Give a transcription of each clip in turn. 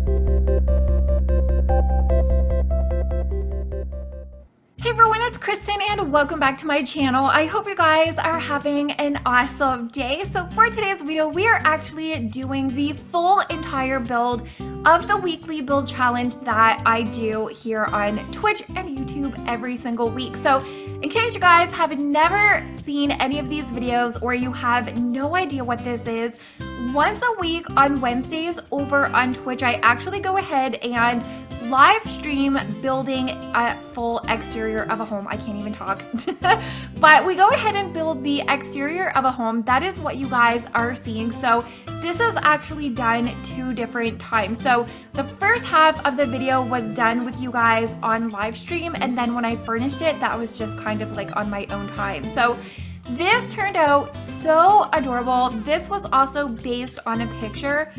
Hey everyone, it's Kristen and welcome back to my channel. I hope you guys are having an awesome day. So for today's video, we are actually doing the full entire build of the weekly build challenge that I do here on Twitch and YouTube every single week. So in case you guys have never seen any of these videos or you have no idea what this is, once a week on Wednesdays over on Twitch, I actually go ahead and live stream building a full exterior of a home. I can't even talk. But we go ahead and build the exterior of a home. That is what you guys are seeing. So this is actually done 2 different times. So the first half of the video was done with you guys on live stream, and then when I furnished it, that was just kind of like on my own time. So this turned out so adorable. This was also based on a picture.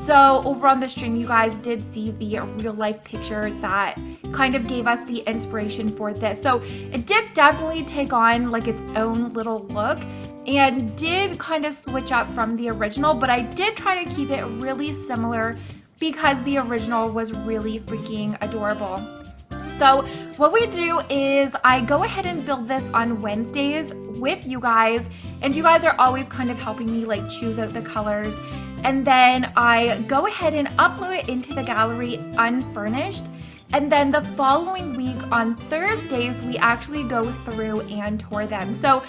So over on the stream, you guys did see the real life picture that kind of gave us the inspiration for this. So it did definitely take on like its own little look and did kind of switch up from the original, but I did try to keep it really similar because the original was really freaking adorable. So what we do is I go ahead and build this on Wednesdays with you guys, and you guys are always kind of helping me like choose out the colors. And then I go ahead and upload it into the gallery unfurnished. And then the following week on Thursdays, we actually go through and tour them. So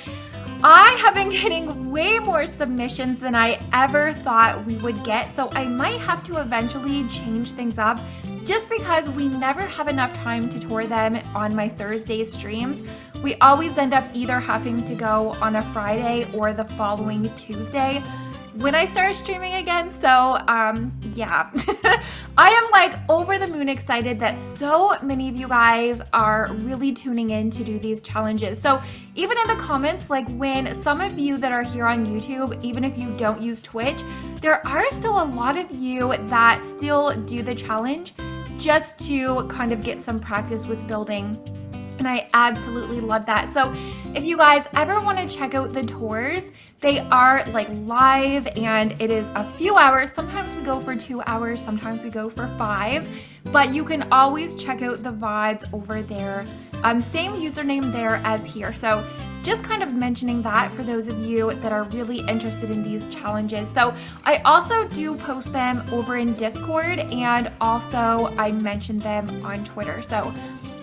I have been getting way more submissions than I ever thought we would get. So I might have to eventually change things up just because we never have enough time to tour them on my Thursday streams. We always end up either having to go on a Friday or the following Tuesday when I start streaming again. So yeah. I am like over the moon excited that so many of you guys are really tuning in to do these challenges. So even in the comments, like when some of you that are here on YouTube, even if you don't use Twitch, there are still a lot of you that still do the challenge just to kind of get some practice with building. And I absolutely love that. So if you guys ever want to check out the tours, they are like live and it is a few hours. Sometimes we go for 2 hours, sometimes we go for 5, but you can always check out the VODs over there. Same username there as here. So just kind of mentioning that for those of you that are really interested in these challenges. So I also do post them over in Discord, and also I mention them on Twitter. So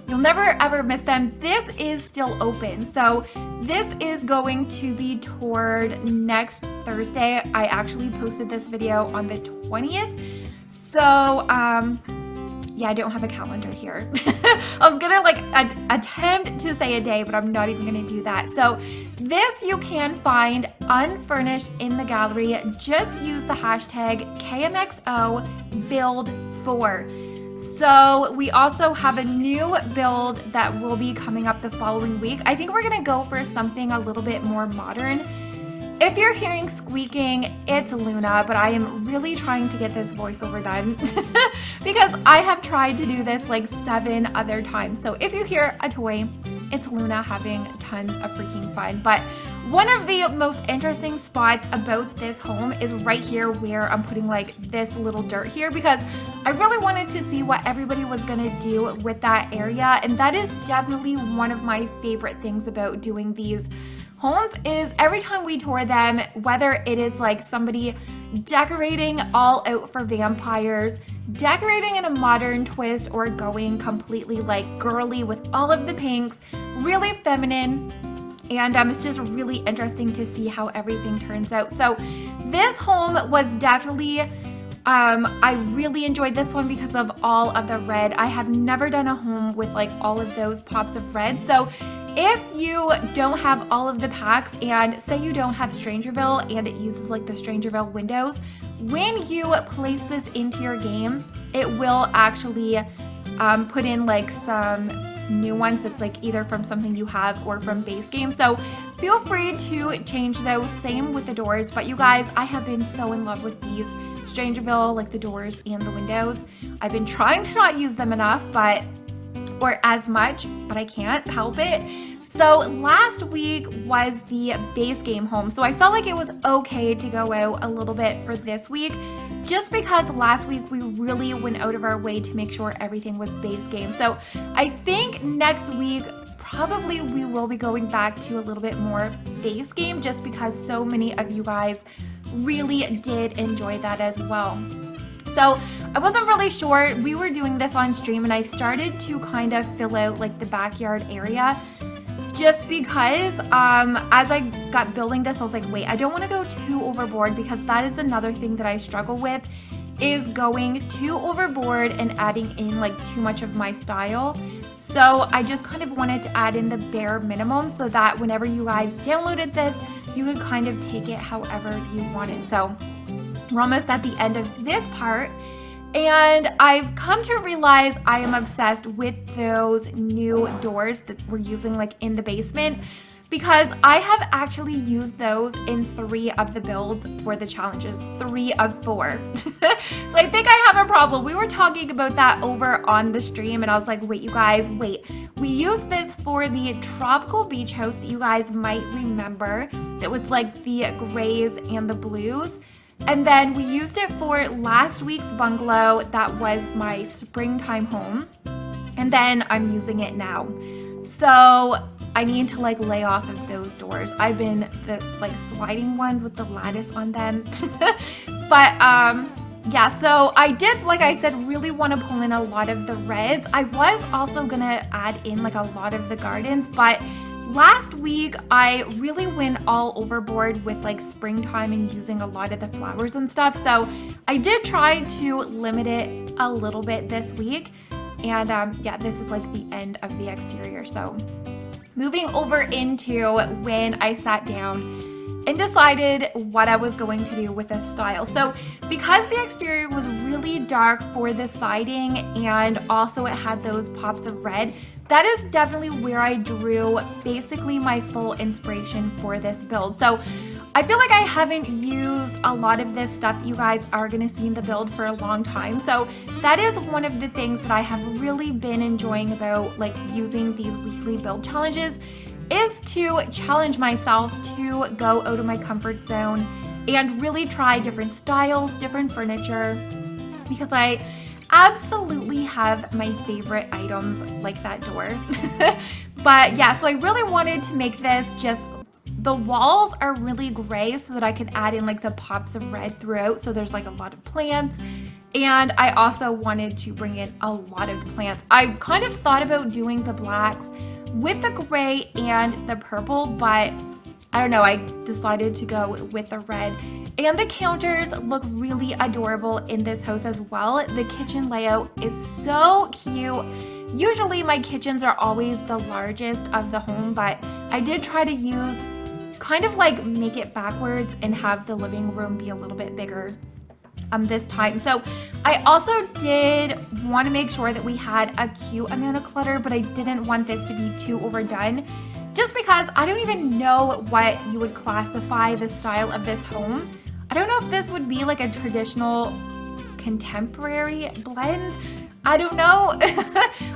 you'll never ever miss them. This is still open. So this is going to be toured next Thursday. I actually posted this video on the 20th. So yeah, I don't have a calendar here. I was gonna like attempt to say a day, but I'm not even gonna do that. So this you can find unfurnished in the gallery. Just use the hashtag KMXO build4. So we also have a new build that will be coming up the following week. I think we're gonna go for something a little bit more modern. If you're hearing squeaking, it's Luna, but I am really trying to get this voiceover done because I have tried to do this like 7 other times. So if you hear a toy, it's Luna having tons of freaking fun. But one of the most interesting spots about this home is right here where I'm putting like this little dirt here, because I really wanted to see what everybody was gonna do with that area. And that is definitely one of my favorite things about doing these homes is every time we tour them, whether it is like somebody decorating all out for vampires, decorating in a modern twist, or going completely like girly with all of the pinks, really feminine. And it's just really interesting to see how everything turns out. So this home was definitely, I really enjoyed this one because of all of the red. I have never done a home with like all of those pops of red. So if you don't have all of the packs, and say you don't have Strangerville and it uses like the Strangerville windows, when you place this into your game, it will actually put in like some new ones that's like either from something you have or from base game. So feel free to change those. Same with the doors. But you guys, I have been so in love with these Strangerville, like the doors and the windows. I've been trying to not use them enough, or as much, but I can't help it. So last week was the base game home. So I felt like it was okay to go out a little bit for this week just because last week we really went out of our way to make sure everything was base game. So I think next week probably we will be going back to a little bit more base game, just because so many of you guys really did enjoy that as well. So I wasn't really sure. We were doing this on stream and I started to kind of fill out like the backyard area, just because as I got building this, I was like, wait, I don't want to go too overboard, because that is another thing that I struggle with, is going too overboard and adding in like too much of my style. So I just kind of wanted to add in the bare minimum so that whenever you guys downloaded this, you could kind of take it however you wanted. So we're almost at the end of this part, and I've come to realize I am obsessed with those new doors that we're using like in the basement, because I have actually used those in 3 of the builds for the challenges, 3 of 4. So I think I have a problem. We were talking about that over on the stream and I was like, wait, you guys, wait. We used this for the tropical beach house that you guys might remember, that was like the grays and the blues. And then we used it for last week's bungalow that was my springtime home. And then I'm using it now. So I need to like lay off of those doors. I've been the like sliding ones with the lattice on them. But yeah, so I did, like I said, really want to pull in a lot of the reds. I was also gonna add in like a lot of the gardens, but last week I really went all overboard with like springtime and using a lot of the flowers and stuff. So I did try to limit it a little bit this week. And yeah, this is like the end of the exterior. So moving over into when I sat down and decided what I was going to do with the style. So because the exterior was really dark for the siding and also it had those pops of red, that is definitely where I drew basically my full inspiration for this build. So I feel like I haven't used a lot of this stuff that you guys are gonna see in the build for a long time. So that is one of the things that I have really been enjoying about like using these weekly build challenges, is to challenge myself to go out of my comfort zone and really try different styles, different furniture, because I absolutely have my favorite items like that door. But yeah, so I really wanted to make this just, the walls are really gray so that I could add in like the pops of red throughout. So there's like a lot of plants. And I also wanted to bring in a lot of the plants. I kind of thought about doing the blacks with the gray and the purple, but I don't know, I decided to go with the red. And the counters look really adorable in this house as well. The kitchen layout is so cute. Usually my kitchens are always the largest of the home, but I did try to use kind of like make it backwards and have the living room be a little bit bigger this time. So I also did want to make sure that we had a cute amount of clutter, but I didn't want this to be too overdone, just because I don't even know what you would classify the style of this home. I don't know if this would be like a traditional contemporary blend. I don't know.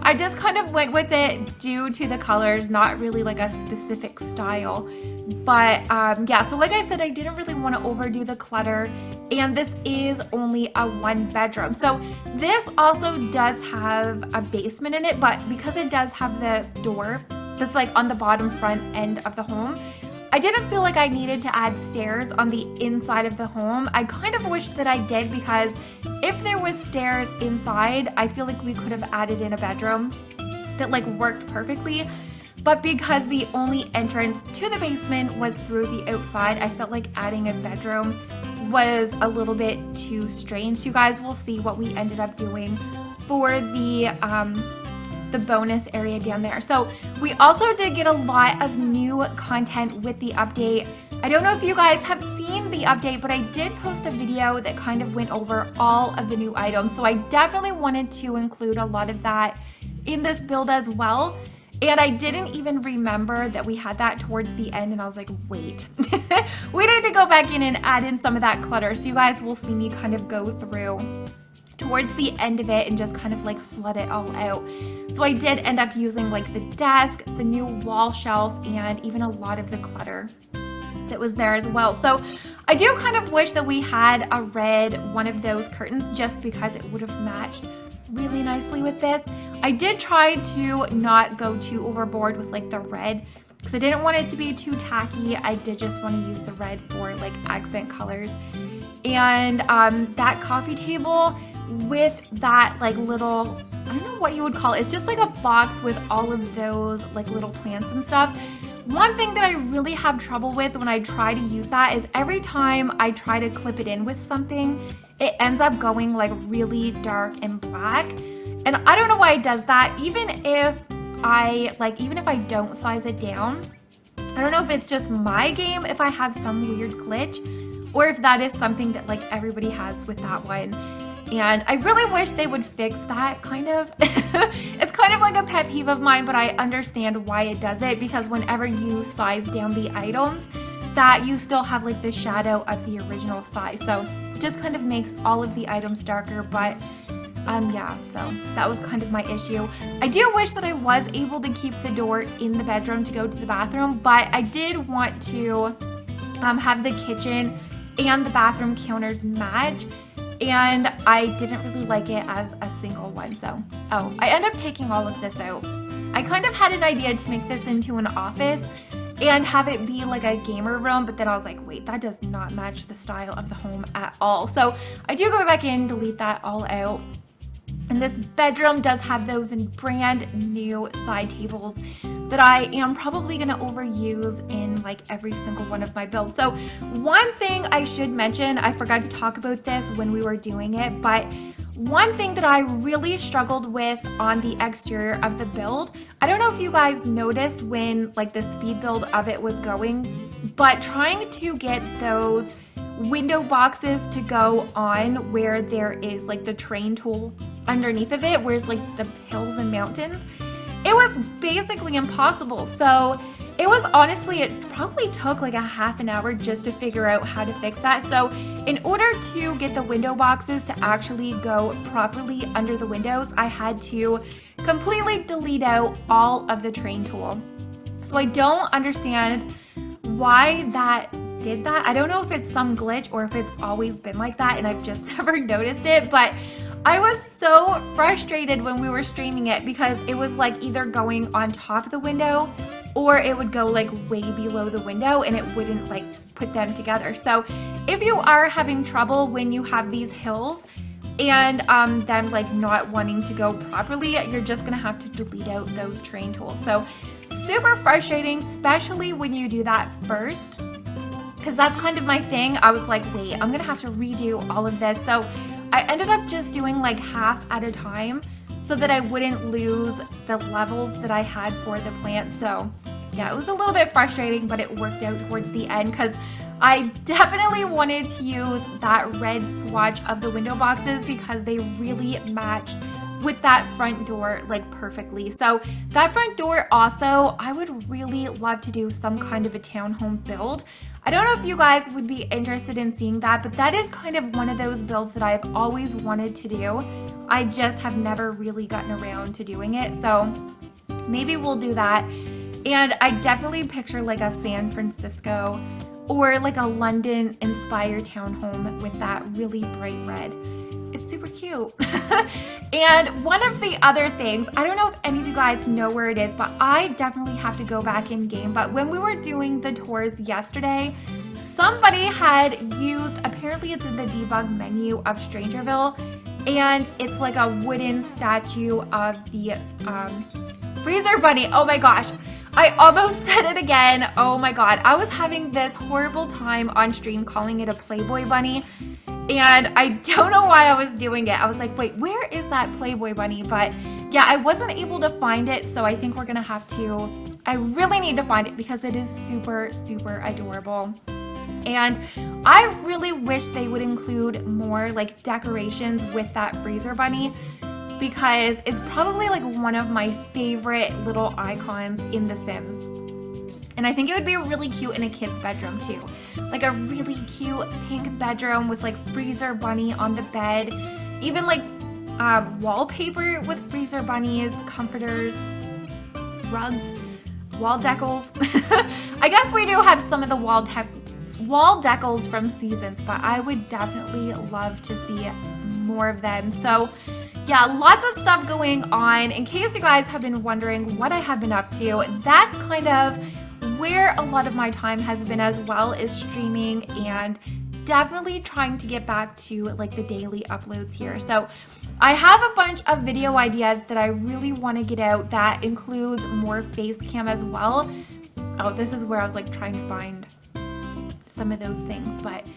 I just kind of went with it due to the colors, not really like a specific style. But yeah, so like I said, I didn't really want to overdo the clutter, and this is only a 1-bedroom. So this also does have a basement in it, but because it does have the door that's like on the bottom front end of the home, I didn't feel like I needed to add stairs on the inside of the home. I kind of wish that I did, because if there was stairs inside, I feel like we could have added in a bedroom that like worked perfectly. But because the only entrance to the basement was through the outside, I felt like adding a bedroom was a little bit too strange. So you guys will see what we ended up doing for the bonus area down there. So we also did get a lot of new content with the update. I don't know if you guys have seen the update, but I did post a video that kind of went over all of the new items. So I definitely wanted to include a lot of that in this build as well. And I didn't even remember that we had that towards the end, and I was like, wait, we need to go back in and add in some of that clutter. So you guys will see me kind of go through towards the end of it and just kind of like flood it all out. So I did end up using like the desk, the new wall shelf, and even a lot of the clutter that was there as well. So I do kind of wish that we had a red one of those curtains just because it would have matched really nicely with this. I did try to not go too overboard with like the red because I didn't want it to be too tacky. I did just want to use the red for like accent colors. And that coffee table with that like little, I don't know what you would call it. It's just like a box with all of those like little plants and stuff. One thing that I really have trouble with when I try to use that is every time I try to clip it in with something, it ends up going like really dark and black. And I don't know why it does that. Even if I don't size it down, I don't know if it's just my game, if I have some weird glitch, or if that is something that like everybody has with that one. And I really wish they would fix that kind of. It's kind of like a pet peeve of mine, but I understand why it does it, because whenever you size down the items, that you still have like the shadow of the original size. So it just kind of makes all of the items darker, but yeah, so that was kind of my issue. I do wish that I was able to keep the door in the bedroom to go to the bathroom, but I did want to have the kitchen and the bathroom counters match. And I didn't really like it as a single one, so, I ended up taking all of this out. I kind of had an idea to make this into an office and have it be like a gamer room, but then I was like, wait, that does not match the style of the home at all. So I do go back in, delete that all out. And this bedroom does have those brand new side tables that I am probably going to overuse in like every single one of my builds. So one thing I should mention, I forgot to talk about this when we were doing it, but one thing that I really struggled with on the exterior of the build, I don't know if you guys noticed when like the speed build of it was going, but trying to get those window boxes to go on where there is like the train tool underneath of it, where's like the hills and mountains, it was basically impossible. So it was honestly, it probably took like a half an hour just to figure out how to fix that. So in order to get the window boxes to actually go properly under the windows, I had to completely delete out all of the train tool. So I don't understand why that did that. I don't know if it's some glitch or if it's always been like that and I've just never noticed it, but I was so frustrated when we were streaming it because it was like either going on top of the window or it would go like way below the window and it wouldn't like put them together. So if you are having trouble when you have these hills and them like not wanting to go properly, you're just gonna have to delete out those train tools. So super frustrating, especially when you do that first, because that's kind of my thing. I was like, wait, I'm gonna have to redo all of this. So I ended up just doing like half at a time so that I wouldn't lose the levels that I had for the plant. So yeah, it was a little bit frustrating, but it worked out towards the end because I definitely wanted to use that red swatch of the window boxes because they really matched with that front door like perfectly. So that front door also, I would really love to do some kind of a townhome build. I don't know if you guys would be interested in seeing that, but that is kind of one of those builds that I've always wanted to do. I just have never really gotten around to doing it. So maybe we'll do that. And I definitely picture like a San Francisco or like a London inspired townhome with that really bright red. It's super cute. And one of the other things, I don't know if any of you guys know where it is, but I definitely have to go back in game. But when we were doing the tours yesterday, somebody had used, apparently it's in the debug menu of Strangerville, and it's like a wooden statue of the freezer bunny. Oh my gosh. I almost said it again. Oh my God. I was having this horrible time on stream calling it a Playboy bunny. And I don't know why I was doing it. I was like, wait, where is that Playboy bunny? But yeah, I wasn't able to find it. So I think we're going to have to, I really need to find it because it is super, super adorable. And I really wish they would include more like decorations with that freezer bunny because it's probably like one of my favorite little icons in The Sims. And I think it would be really cute in a kid's bedroom too. Like a really cute pink bedroom with like freezer bunny on the bed. Even like wallpaper with freezer bunnies, comforters, rugs, wall decals. I guess we do have some of the wall wall decals from Seasons, but I would definitely love to see more of them. So yeah, lots of stuff going on. In case you guys have been wondering what I have been up to, that's kind of where a lot of my time has been as well, is streaming and definitely trying to get back to like the daily uploads here. So I have a bunch of video ideas that I really want to get out that includes more face cam as well. Oh, this is where I was like trying to find some of those things, but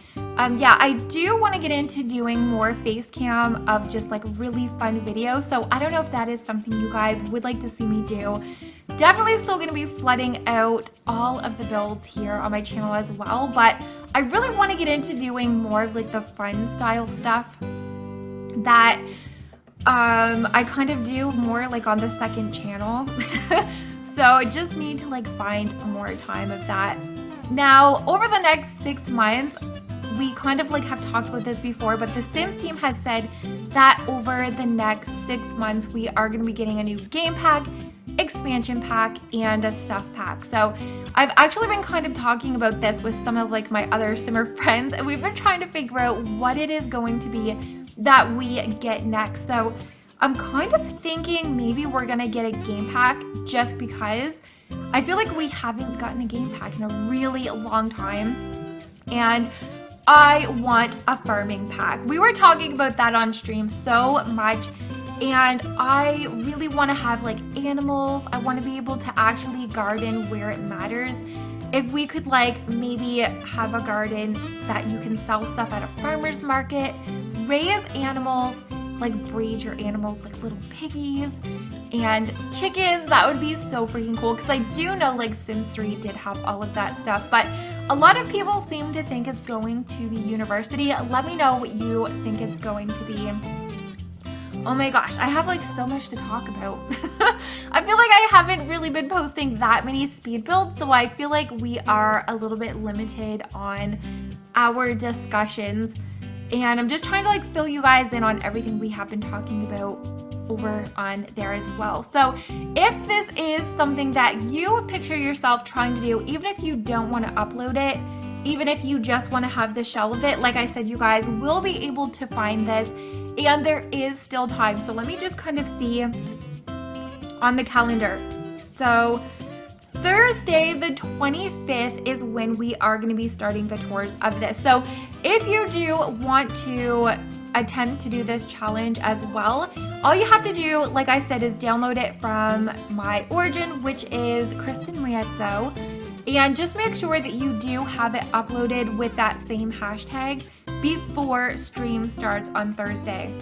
yeah, I do want to get into doing more face cam of just like really fun videos. So I don't know if that is something you guys would like to see me do. Definitely still going to be flooding out all of the builds here on my channel as well, but I really want to get into doing more of like the fun style stuff that I kind of do more like on the second channel. So I just need to like find more time of that. Now, over the next 6 months, we kind of like have talked about this before, but the Sims team has said that over the next 6 months, we are going to be getting a new game pack, expansion pack, and a stuff pack. So I've actually been kind of talking about this with some of like my other Simmer friends, and we've been trying to figure out what it is going to be that we get next. So I'm kind of thinking maybe we're going to get a game pack, just because I feel like we haven't gotten a game pack in a really long time, and I want a farming pack. We were talking about that on stream so much, and I really want to have like animals. I want to be able to actually garden where it matters. If we could like maybe have a garden that you can sell stuff at a farmer's market, raise animals, like breed your animals like little piggies and chickens, that would be so freaking cool, because I do know like Sims 3 did have all of that stuff, but a lot of people seem to think it's going to be university. Let me know what you think it's going to be. Oh my gosh, I have like so much to talk about. I feel like I haven't really been posting that many speed builds, so I feel like we are a little bit limited on our discussions. And I'm just trying to like fill you guys in on everything we have been talking about over on there as well. So if this is something that you picture yourself trying to do, even if you don't want to upload it, even if you just want to have the shell of it, like I said, you guys will be able to find this, and there is still time. So let me just kind of see on the calendar. So Thursday the 25th is when we are going to be starting the tours of this. So if you do want to attempt to do this challenge as well, all you have to do, like I said, is download it from my origin, which is KrystinMyrieXo, and just make sure that you do have it uploaded with that same hashtag before stream starts on Thursday,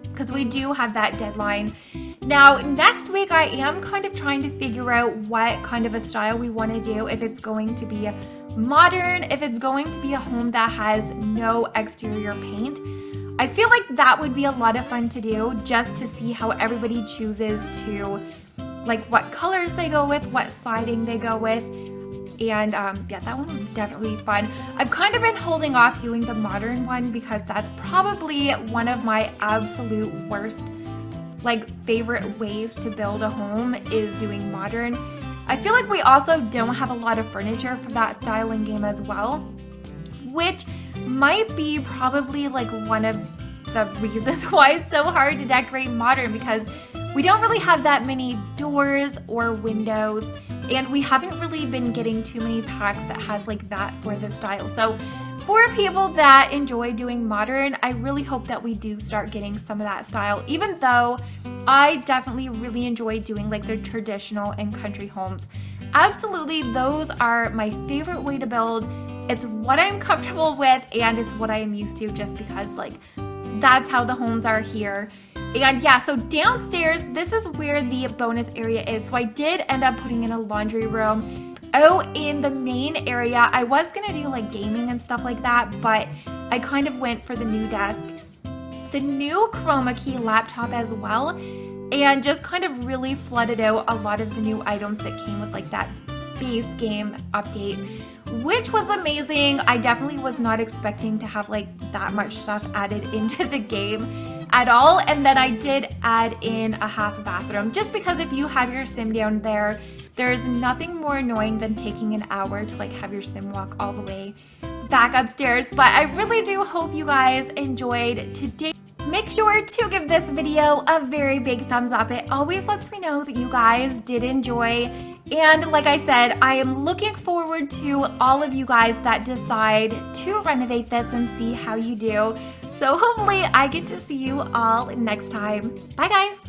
because we do have that deadline. Now, next week, I am kind of trying to figure out what kind of a style we want to do, if it's going to be modern, if it's going to be a home that has no exterior paint. I feel like that would be a lot of fun to do, just to see how everybody chooses to, like what colors they go with, what siding they go with. And yeah, that one would definitely be fun. I've kind of been holding off doing the modern one because that's probably one of my absolute worst, like favorite ways to build a home, is doing modern. I feel like we also don't have a lot of furniture for that style in game as well, which might be probably like one of the reasons why it's so hard to decorate modern, because we don't really have that many doors or windows, and we haven't really been getting too many packs that has like that for the style. So for people that enjoy doing modern, I really hope that we do start getting some of that style, even though I definitely really enjoy doing like the traditional and country homes. Absolutely, those are my favorite way to build. It's what I'm comfortable with, and it's what I am used to, just because like that's how the homes are here. And yeah, so downstairs, this is where the bonus area is. So I did end up putting in a laundry room out in the main area. I was gonna do like gaming and stuff like that, but I kind of went for the new desk, the new chroma key laptop as well, and just kind of really flooded out a lot of the new items that came with like that base game update, which was amazing. I definitely was not expecting to have like that much stuff added into the game at all. And then I did add in a half bathroom, just because if you have your sim down there, there's nothing more annoying than taking an hour to like have your sim walk all the way back upstairs. But I really do hope you guys enjoyed today. Make sure to give this video a very big thumbs up. It always lets me know that you guys did enjoy. And like I said, I am looking forward to all of you guys that decide to renovate this and see how you do. So hopefully I get to see you all next time. Bye guys.